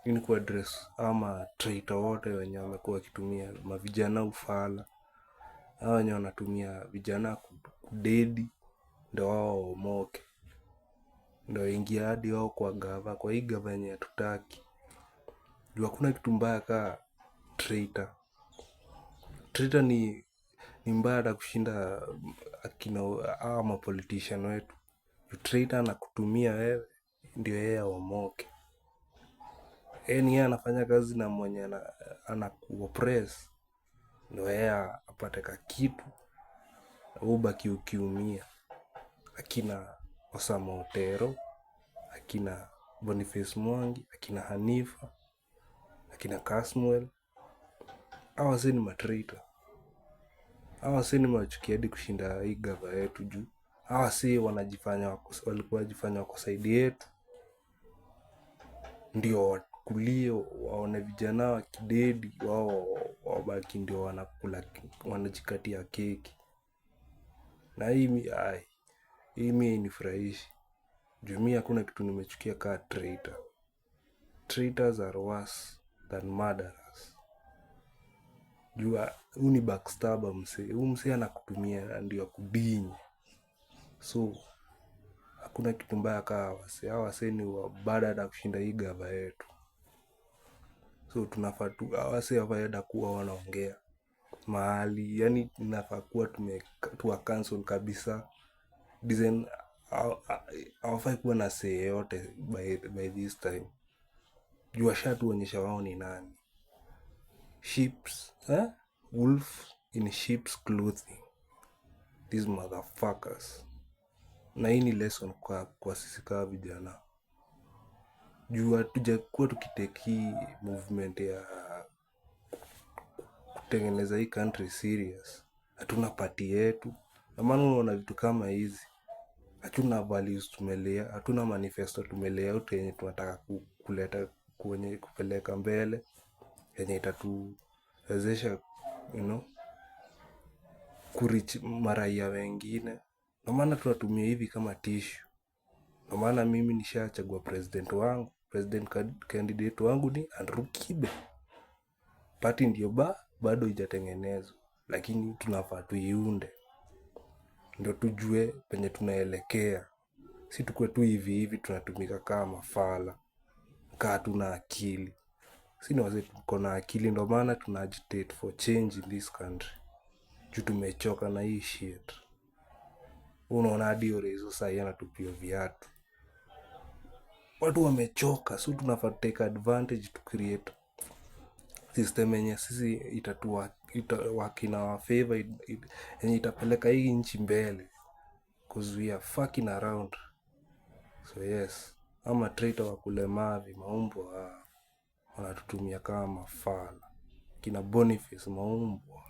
Ini kwa address ama traitor wote wenye wamekuwa wakitumia mavijana ufala. Hawa wenye wanatumia vijana kudedi ndo wao waomoke. Ndo ingia hadi wao kwa gava, kwa hii gava yenye hatutaki. Juu hakuna kitu mbaya kaa traitor. Traitor ni mbaya hata kushinda akina hawa mapolitician wetu. Juu traitor anakutumia wewe ndio yeye aomoke. Ni yeye anafanya kazi na mwenye anakuoppress ndio yeye apate kakitu ubaki ukiumia. Akina Osama Otero, akina Boniface Mwangi, akina Hanifa, akina Kasmuel. Hawa wasee ni matraitor. Hawa wasee nimewachukia hadi kushinda hii gava yetu juu. Hawa wasee walikuwa wanajifanya wako side yetu. Ndio wakulie waone vijana wakidedi wao wabaki ndio wanakula wanajikatia keki. Na hii mimi hainifurahishi. Juu mimi hakuna kitu nimechukia kaa traitor. Traitors are worse than murderers. Juu huyu ni backstabber msee. Huyu msee anakutumia ndio akudinye. So hakuna kitu mbaya kaa wasee. Hawa wasee ni wabada hata kushinda hii gava yetu. So tunafaa tu hawa wasee hawafai hata kuwa wanaongea mahali. Yani inafaa kuwa tuwa cancel kabisa. Design hawafai kuwa na say yote by this time. Juu washatuonyesha wao ni nani. Wolf in sheep's clothing. These motherfuckers. Na hii ni lesson kwa sisi kaa vijana. Juu hatujakuwa tukitake hii movement ya kutengeneza hii country serious. Hatuna party yetu. Na maana unaona vitu kama hizi. Hatuna values tumelea. Hatuna manifesto tumelea out yenye tunataka kuleta kwenye kupeleka mbele. Yenye itatuwezesha kureach maraia wengine. Ndo maana tunatumia hivi kama tissue. Ndo maana mimi nishachagua president wangu. President candidate wangu ni Andrew Kibe. Party ndio bado haijatengenezwa. Lakini tunafaa tuiunde. Ndio tujue penye tunaelekea. Si tukuwe tu hivi tunatumika kama fala. Kaa hatuna akili. Si ni wazee tuko na akili ndo maana tunagitate for change in this country. Juu tumechoka na hii shit. Unaona hadi Orezo sahi anatupia viatu. Watu wamechoka, so tunafaa take advantage to create system yenye sisi work in our favor, yenye itapeleka hii nchi mbele. Cause we are fucking around. So yes, ama traitor wakulemavi maumbwa wanatutumia kama mafala. Kina Boniface maumbwa.